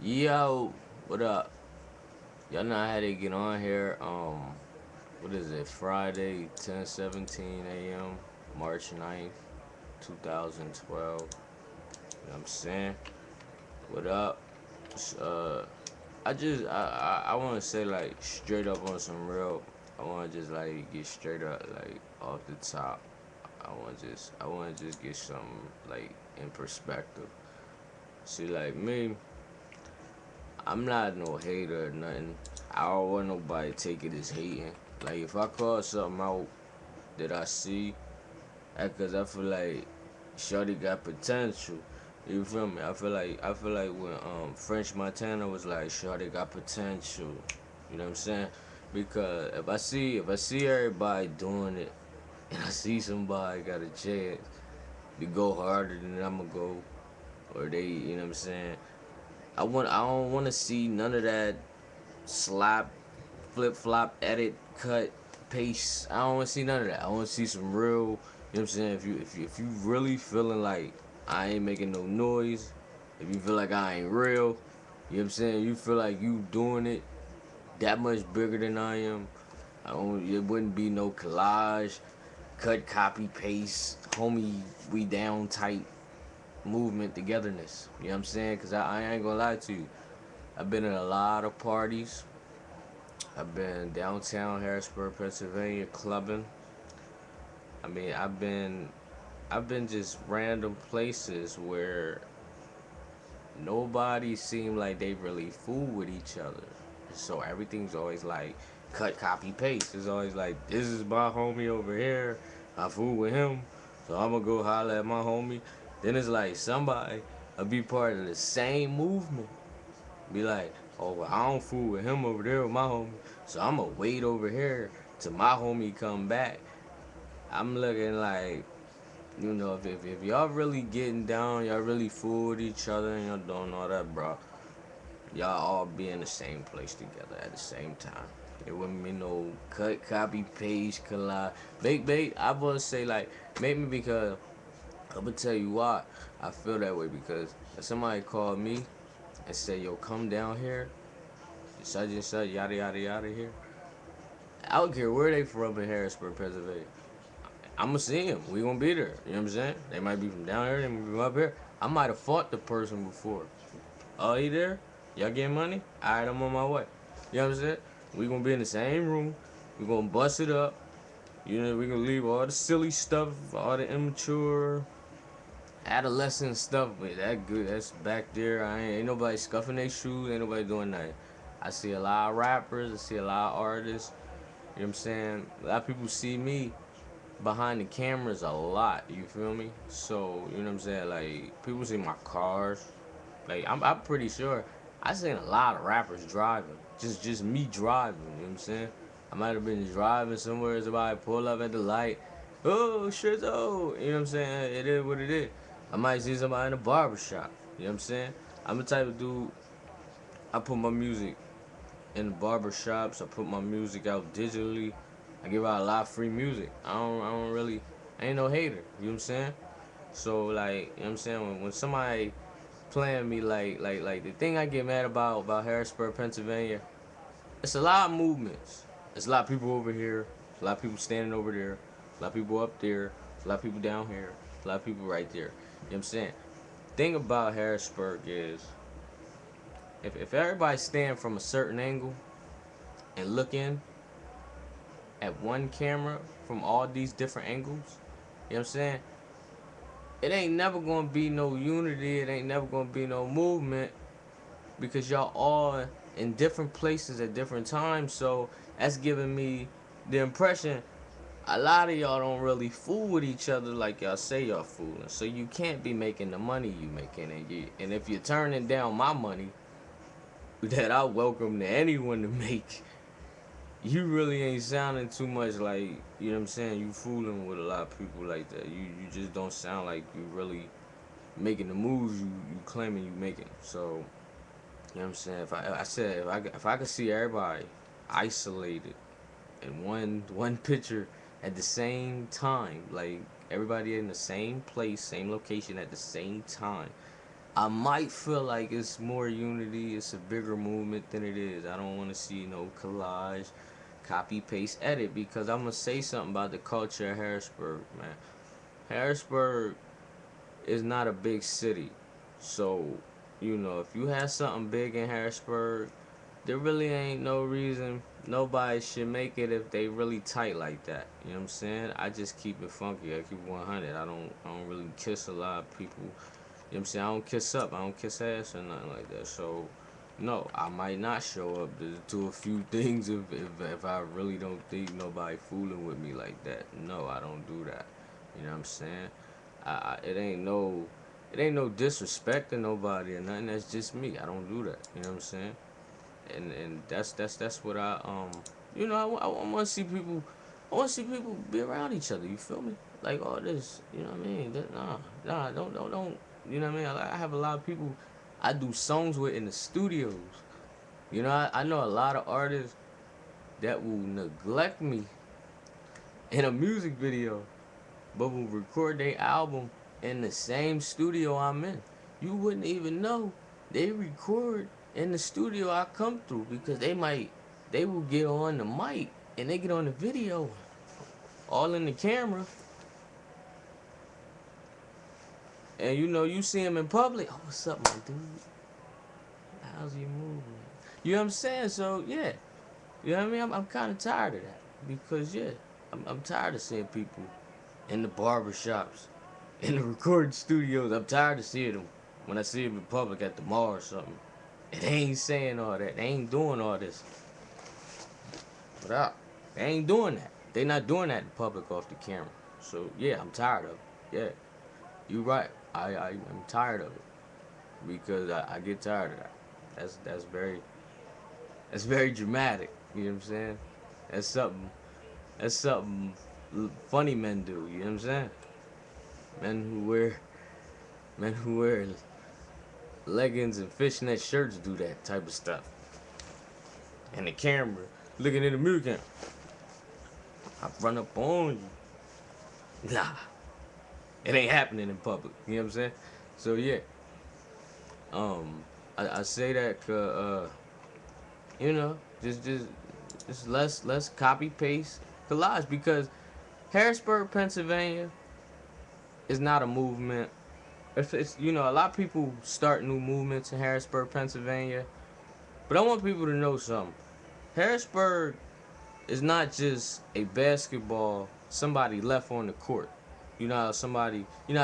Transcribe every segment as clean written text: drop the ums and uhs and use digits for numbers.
Yo, what up? Y'all know how to get on here. What is it? Friday, 10:17 a.m., March 9th, 2012. You know what I'm saying? What up? Just, I want to say like straight up on some real. I want to just like get straight up like off the top. I want to just get some like in perspective. See, like me, I'm not no hater or nothing. I don't want nobody to take it as hating. Like if I call something out that I see, cause I feel like Shorty got potential. You feel me? I feel like when French Montana was like Shorty got potential. You know what I'm saying? Because if I see everybody doing it and I see somebody got a chance to go harder than I'ma go, or they, you know what I'm saying? I don't want to see none of that slap, flip flop, edit, cut, paste. I don't want to see none of that. I want to see some real. You know what I'm saying? If you really feeling like I ain't making no noise, if you feel like I ain't real, you know what I'm saying? You feel like you doing it that much bigger than I am. I don't. It wouldn't be no collage, cut, copy, paste, homie, we down type movement togetherness. You know what I'm saying? Cause I ain't gonna lie to you. I've been in a lot of parties. I've been downtown Harrisburg, Pennsylvania, clubbing. I mean, I've been just random places where nobody seemed like they really fool with each other. So everything's always like cut, copy, paste. It's always like this is my homie over here. I fool with him, so I'm gonna go holler at my homie. Then it's like somebody will be part of the same movement. Be like, oh, well, I don't fool with him over there with my homie, so I'm gonna wait over here till my homie come back. I'm looking like, if y'all really getting down, y'all really fool with each other and y'all doing all that, bro, y'all all be in the same place together at the same time. It wouldn't be no cut, copy, paste, collage. Bait, I would say like, maybe because, I'm gonna tell you why I feel that way because if somebody called me and said, yo, come down here, such and such, yada yada yada here. I don't care where they from in Harrisburg, Pennsylvania. I'ma see them. We gonna be there. You know what I'm saying? They might be from down here. They might be from up here. I might have fought the person before. Oh, he there? Y'all getting money? All right, I'm on my way. You know what I'm saying? We gonna be in the same room. We gonna bust it up. You know, we gonna leave all the silly stuff, all the immature, adolescent stuff. But that good. That's back there. Ain't nobody scuffing their shoes. Ain't nobody doing nothing. I see a lot of rappers. I see a lot of artists. You know what I'm saying? A lot of people see me behind the cameras a lot. You feel me? So you know what I'm saying? Like people see my cars. Like I'm pretty sure I seen a lot of rappers driving. Just me driving. You know what I'm saying? I might have been driving somewhere. Somebody pull up at the light. Oh shit! Oh, you know what I'm saying? It is what it is. I might see somebody in a barber shop. You know what I'm saying? I'm the type of dude. I put my music in the barber shops. I put my music out digitally. I give out a lot of free music. I don't really, I ain't no hater. You know what I'm saying? So like, you know what I'm saying? When somebody playing me like the thing I get mad about Harrisburg, Pennsylvania, it's a lot of movements. There's a lot of people over here. A lot of people standing over there. A lot of people up there. A lot of people down here. A lot of people right there. You know what I'm saying? Thing about Harrisburg is if everybody stand from a certain angle and look in at one camera from all these different angles, you know what I'm saying? It ain't never gonna be no unity, it ain't never gonna be no movement because y'all all in different places at different times. So that's giving me the impression a lot of y'all don't really fool with each other like y'all say y'all fooling. So you can't be making the money you making, and if you're turning down my money that I welcome to anyone to make, you really ain't sounding too much like, you know what I'm saying, you fooling with a lot of people like that. You just don't sound like you really making the moves you claiming you making. So, you know what I'm saying? I said if I could see everybody isolated in one picture at the same time, like everybody in the same place, same location at the same time, I might feel like it's more unity, it's a bigger movement than it is. I don't want to see no collage, copy, paste, edit, because I'm going to say something about the culture of Harrisburg, man. Harrisburg is not a big city. So, if you have something big in Harrisburg, there really ain't no reason nobody should make it if they really tight like that. You know what I'm saying? I just keep it funky. I keep it 100. I don't really kiss a lot of people. You know what I'm saying? I don't kiss up. I don't kiss ass or nothing like that. So, no, I might not show up to a few things if I really don't think nobody fooling with me like that. No, I don't do that. You know what I'm saying? It ain't no disrespect to nobody or nothing. That's just me. I don't do that. You know what I'm saying? And that's what I want to see people. I want to see people be around each other. You feel me? Like all this. You know what I mean? Nah. Don't. You know what I mean? I have a lot of people I do songs with in the studios. I know a lot of artists that will neglect me in a music video, but will record their album in the same studio I'm in. You wouldn't even know they record in the studio I come through because they will get on the mic and they get on the video, all in the camera, and you see them in public. Oh, what's up, my dude? How's you moving? You know what I'm saying? So yeah, you know what I mean. I'm kind of tired of that because yeah, I'm tired of seeing people in the barber shops, in the recording studios. I'm tired of seeing them when I see them in public at the mall or something. And they ain't saying all that. They ain't doing all this. What up? They ain't doing that. They not doing that in public off the camera. So yeah, I'm tired of it. Yeah, you right. I'm tired of it because I get tired of that. That's very dramatic. You know what I'm saying? That's something. That's something funny men do. You know what I'm saying? Men who wear men who wear leggings and fishnet shirts do that type of stuff. And the camera, looking in the mirror camera, I run up on you. Nah, it ain't happening in public. You know what I'm saying? So yeah, I say that 'cause, you know, just less copy paste collage because Harrisburg, Pennsylvania, is not a movement. It's a lot of people start new movements in Harrisburg, Pennsylvania, but I want people to know something. Harrisburg is not just a basketball somebody left on the court. How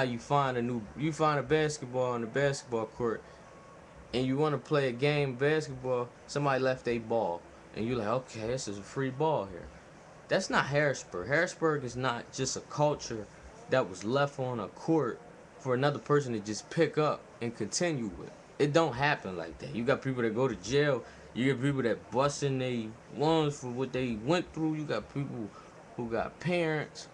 you find a basketball on the basketball court and you want to play a game of basketball, somebody left a ball and you're like, okay, this is a free ball here. That's not Harrisburg. Harrisburg is not just a culture that was left on a court for another person to just pick up and continue with. It don't happen like that. You got people that go to jail. You got people that busting their lungs for what they went through. You got people who got parents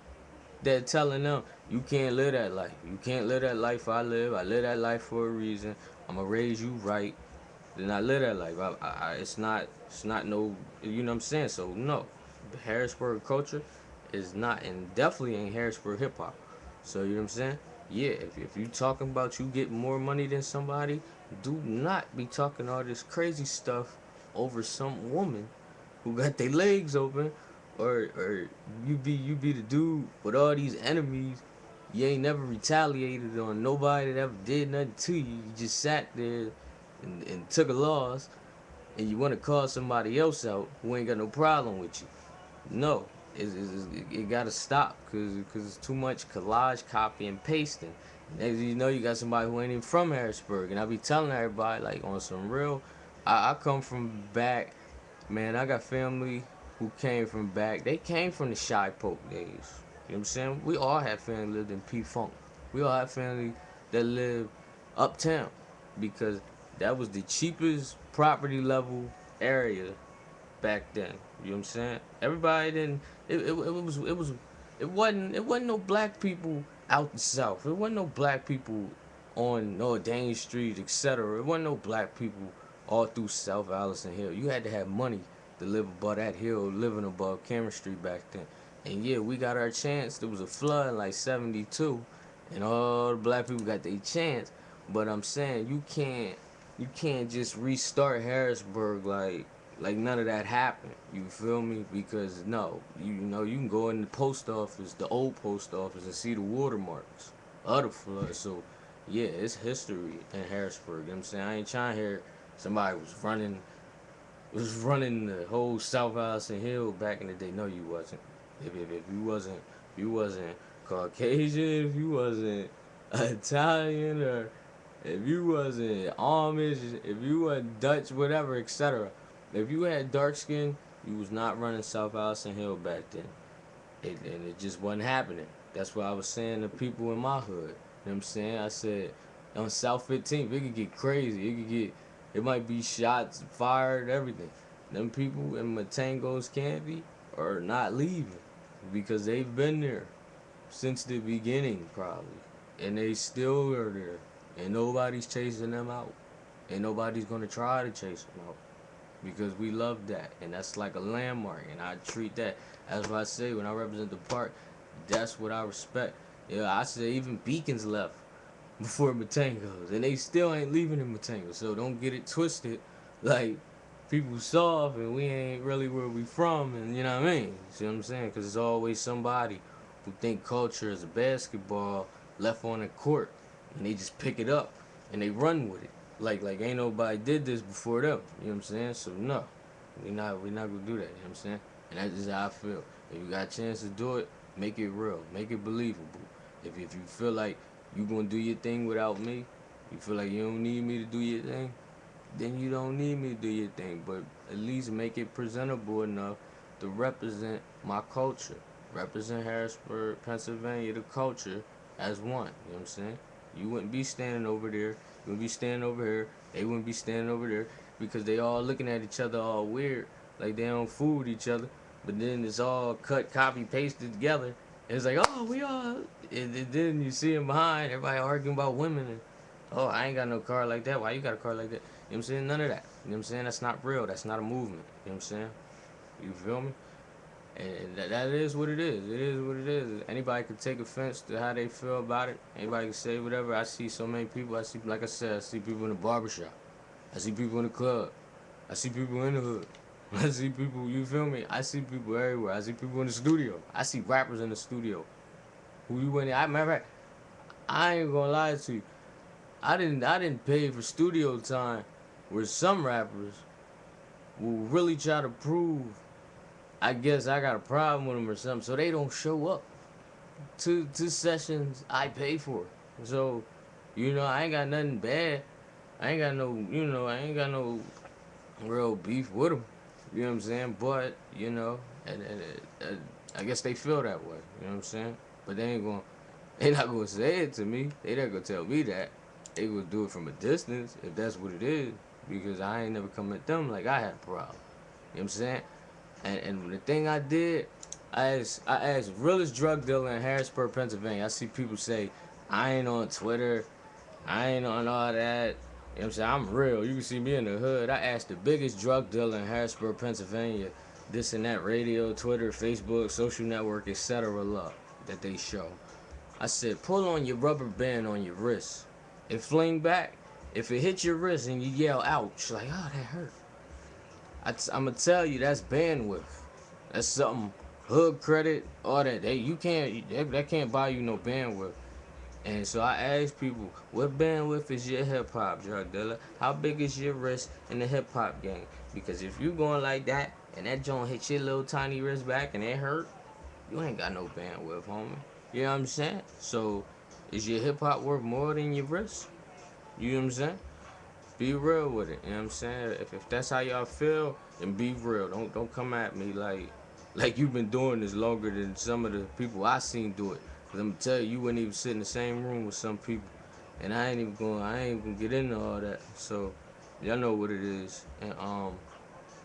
that telling them you can't live that life. You can't live that life I live. I live that life for a reason. I'm gonna raise you right. Then I live that life. It's not no. You know what I'm saying? So no, the Harrisburg culture is not, and definitely ain't Harrisburg hip hop. So you know what I'm saying? Yeah, if you talking about you get more money than somebody, do not be talking all this crazy stuff over some woman who got their legs open, or you be the dude with all these enemies. You ain't never retaliated on nobody that ever did nothing to you. You just sat there and took a loss, and you want to call somebody else out who ain't got no problem with you. No, it got to stop because it's too much collage, copy, and pasting. Next thing you know, you got somebody who ain't even from Harrisburg. And I be telling everybody, like, on some real, I come from back, man, I got family who came from back. They came from the Shy Poke days. You know what I'm saying? We all had family lived in P-Funk. We all had family that lived uptown because that was the cheapest property level area back then. You know what I'm saying? Everybody didn't. It wasn't no black people out the south. It wasn't no black people on North Dane Street, etc. It wasn't no black people all through South Allison Hill. You had to have money to live above that hill, living above Cameron Street back then. And yeah, we got our chance. There was a flood in like '72, and all the black people got their chance. But I'm saying you can't just restart Harrisburg like none of that happened. You feel me? Because no, you know you can go in the post office, the old post office, and see the watermarks of the flood. So yeah, it's history in Harrisburg. You know what I'm saying? I ain't trying to hear somebody was running the whole South Allison Hill back in the day. No, you wasn't. If you wasn't Caucasian, if you wasn't Italian, or if you wasn't Amish, if you wasn't Dutch, whatever, etc. If you had dark skin, you was not running South Allison Hill back then. And it just wasn't happening. That's what I was saying to people in my hood. You know what I'm saying? I said on South 15th, it could get crazy. It might be shots fired, everything. Them people in Matango's Candy are not leaving because they've been there since the beginning, probably. And they still are there. And nobody's chasing them out. And nobody's going to try to chase them out because we love that. And that's like a landmark. And I treat that, as what I say, when I represent the park, that's what I respect. Yeah, I say even Beacons left before Matango's, and they still ain't leaving in Matango. So don't get it twisted, like people soft and we ain't really where we from, and you know what I mean. See what I'm saying? Because there's always somebody who think culture is a basketball left on the court, and they just pick it up and they run with it. Like ain't nobody did this before them. You know what I'm saying? So no, we not gonna do that. You know what I'm saying? And that's just how I feel. If you got a chance to do it, make it real, make it believable. If you feel like you gonna do your thing without me, you feel like you don't need me to do your thing, then you don't need me to do your thing. But at least make it presentable enough to represent my culture. Represent Harrisburg, Pennsylvania, the culture as one. You know what I'm saying? You wouldn't be standing over there. You wouldn't be standing over here. They wouldn't be standing over there because they all looking at each other all weird, like they don't fool with each other. But then it's all cut, copy, pasted together. And it's like, oh, we all. And then you see them behind, everybody arguing about women. And, oh, I ain't got no car like that. Why you got a car like that? You know what I'm saying? None of that. You know what I'm saying? That's not real. That's not a movement. You know what I'm saying? You feel me? And that is what it is. It is what it is. Anybody can take offense to how they feel about it. Anybody can say whatever. I see so many people. I see, like I said, I see people in the barbershop. I see people in the club. I see people in the hood. I see people, you feel me? I see people everywhere. I see people in the studio. I see rappers in the studio. Who you went in? I remember, I ain't gonna lie to you. I didn't pay for studio time where some rappers will really try to prove I guess I got a problem with them or something, so they don't show up to sessions I pay for. So, I ain't got nothing bad. I ain't got no, I ain't got no real beef with them. You know what I'm saying? But and I guess they feel that way. You know what I'm saying? But they not gonna say it to me. They not gonna tell me that. They gonna do it from a distance if that's what it is, because I ain't never come at them like I had a problem. You know what I'm saying? And the thing I did, I asked realest drug dealer in Harrisburg, Pennsylvania. I see people say, I ain't on Twitter, I ain't on all that. You know what I'm saying? I'm real. You can see me in the hood. I asked the biggest drug dealer in Harrisburg, Pennsylvania, this and that, radio, Twitter, Facebook, social network, etc. love that they show. I said, pull on your rubber band on your wrist and fling back. If it hits your wrist and you yell, ouch, like, oh, that hurt. I'm gonna tell you that's bandwidth. That's something hood credit, all that. That can't buy you no bandwidth. And so I asked people, what bandwidth is your hip hop drug dealer? How big is your wrist in the hip hop game? Because if you going like that and that joint hit your little tiny wrist back and it hurt, you ain't got no bandwidth, homie. You know what I'm saying? So is your hip hop worth more than your wrist? You know what I'm saying? Be real with it. You know what I'm saying? If that's how y'all feel, then be real. Don't come at me like you've been doing this longer than some of the people I seen do it. Cause I'm gonna tell you, you wouldn't even sit in the same room with some people, and I ain't gonna get into all that. So y'all know what it is, and you know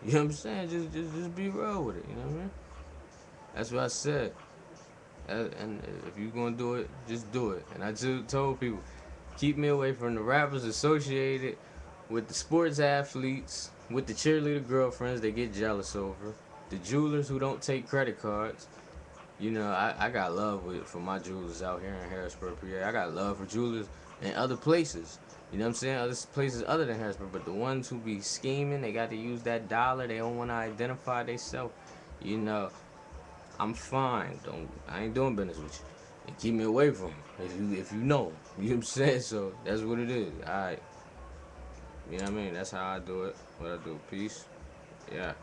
what I'm saying? Just be real with it. You know what I mean? That's what I said. And if you gonna do it, just do it. And I just told people, keep me away from the rappers associated with the sports athletes, with the cheerleader girlfriends they get jealous over, the jewelers who don't take credit cards. I got love for my jewelers out here in Harrisburg, PA. I got love for jewelers in other places. You know what I'm saying? Other places other than Harrisburg, but the ones who be scheming, they got to use that dollar. They don't want to identify themselves. You know, I'm fine. Don't I ain't doing business with you. And keep me away from 'em if you know. You know what I'm saying? So that's what it is. All right. You know what I mean? That's how I do it. What I do. Peace. Yeah.